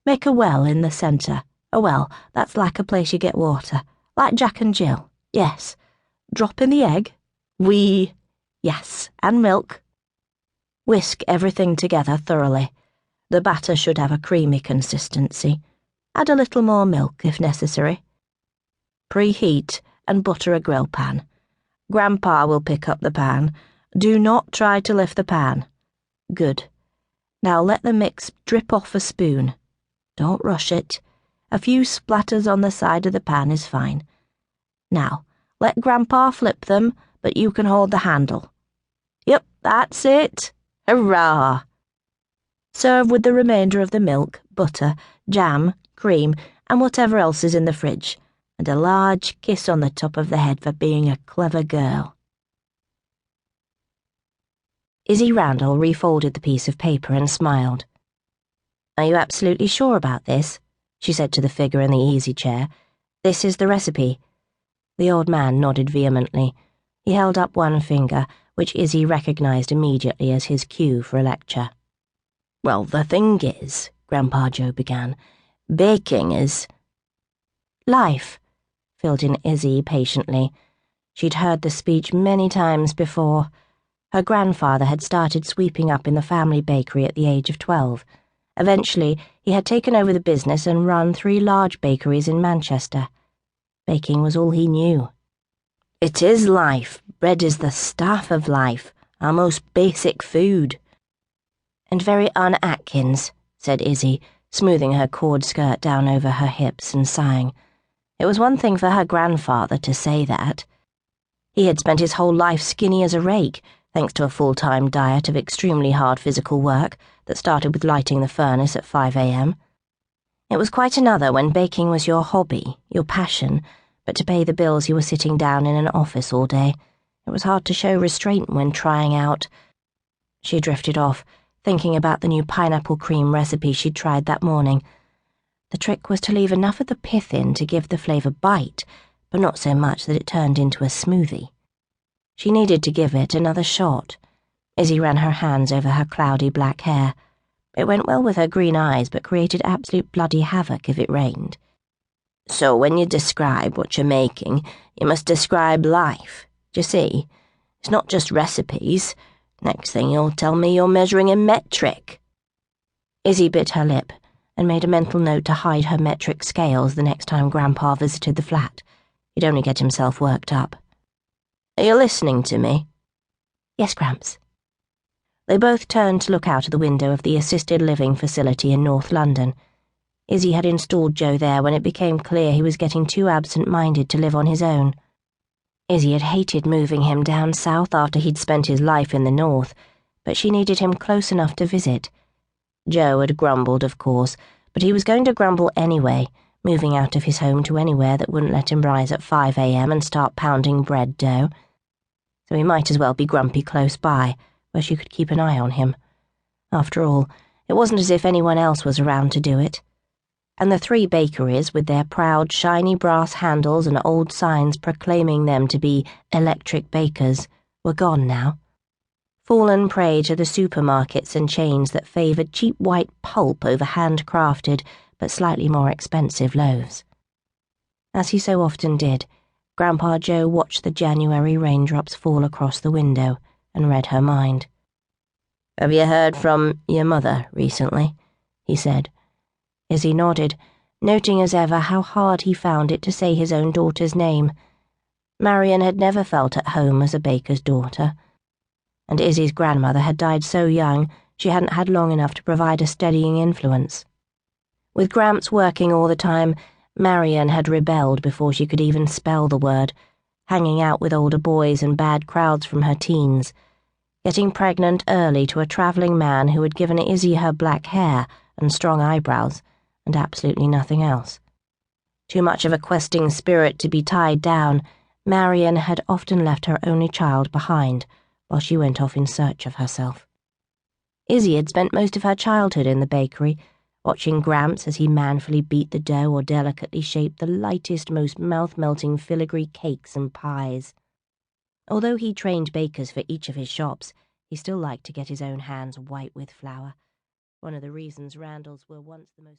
Make a well in the centre. A well, that's like a place you get water. Like Jack and Jill, yes. Drop in the egg. Yes, and milk. Whisk everything together thoroughly. The batter should have a creamy consistency. Add a little more milk if necessary. Preheat and butter a grill pan. Grandpa will pick up the pan. Do not try to lift the pan. Good. Now let the mix drip off a spoon. Don't rush it. A few splatters on the side of the pan is fine. Now, let Grandpa flip them, but you can hold the handle. Yep, that's it. Hurrah! Serve with the remainder of the milk, butter, jam, cream, and whatever else is in the fridge, and a large kiss on the top of the head for being a clever girl. Issy Randall refolded the piece of paper and smiled. Are you absolutely sure about this? She said to the figure in the easy chair. This is the recipe. The old man nodded vehemently. He held up one finger, which Issy recognized immediately as his cue for a lecture. Well, the thing is, Grampa Joe began, baking is... Life, filled in Issy patiently. She'd heard the speech many times before. Her grandfather had started sweeping up in the family bakery at the age of 12. Eventually, he had taken over the business and run 3 large bakeries in Manchester. Baking was all he knew. It is life. Bread is the staff of life, our most basic food. And very un-Atkins, said Issy, smoothing her cord skirt down over her hips and sighing. It was one thing for her grandfather to say that. He had spent his whole life skinny as a rake, thanks to a full-time diet of extremely hard physical work that started with lighting the furnace at 5 a.m. It was quite another when baking was your hobby, your passion, but to pay the bills you were sitting down in an office all day. It was hard to show restraint when trying out. She drifted off, thinking about the new pineapple cream recipe she'd tried that morning. The trick was to leave enough of the pith in to give the flavour bite, but not so much that it turned into a smoothie. She needed to give it another shot. Issy ran her hands over her cloudy black hair. It went well with her green eyes, but created absolute bloody havoc if it rained. So when you describe what you're making, you must describe life. Do you see? It's not just recipes. Next thing you'll tell me you're measuring in metric. Issy bit her lip and made a mental note to hide her metric scales the next time Grandpa visited the flat. He'd only get himself worked up. Are you listening to me? Yes, Gramps. They both turned to look out of the window of the assisted living facility in North London. Issy had installed Joe there when it became clear he was getting too absent-minded to live on his own. Issy had hated moving him down south after he'd spent his life in the north, but she needed him close enough to visit. Joe had grumbled, of course, but he was going to grumble anyway, moving out of his home to anywhere that wouldn't let him rise at 5 a.m. and start pounding bread dough. So he might as well be grumpy close by, where she could keep an eye on him. After all, it wasn't as if anyone else was around to do it. And the 3 bakeries, with their proud, shiny brass handles and old signs proclaiming them to be electric bakers, were gone now. Fallen prey to the supermarkets and chains that favoured cheap white pulp over handcrafted but slightly more expensive loaves. As he so often did, Grandpa Joe watched the January raindrops fall across the window and read her mind. Have you heard from your mother recently? He said. Issy nodded, noting as ever how hard he found it to say his own daughter's name. Marion had never felt at home as a baker's daughter, and Issy's grandmother had died so young she hadn't had long enough to provide a steadying influence. With Gramps working all the time, Marion had rebelled before she could even spell the word, hanging out with older boys and bad crowds from her teens, getting pregnant early to a travelling man who had given Issy her black hair and strong eyebrows, and absolutely nothing else. Too much of a questing spirit to be tied down, Marion had often left her only child behind while she went off in search of herself. Issy had spent most of her childhood in the bakery, watching Gramps as he manfully beat the dough or delicately shaped the lightest, most mouth-melting filigree cakes and pies. Although he trained bakers for each of his shops, he still liked to get his own hands white with flour, one of the reasons Randall's were once the most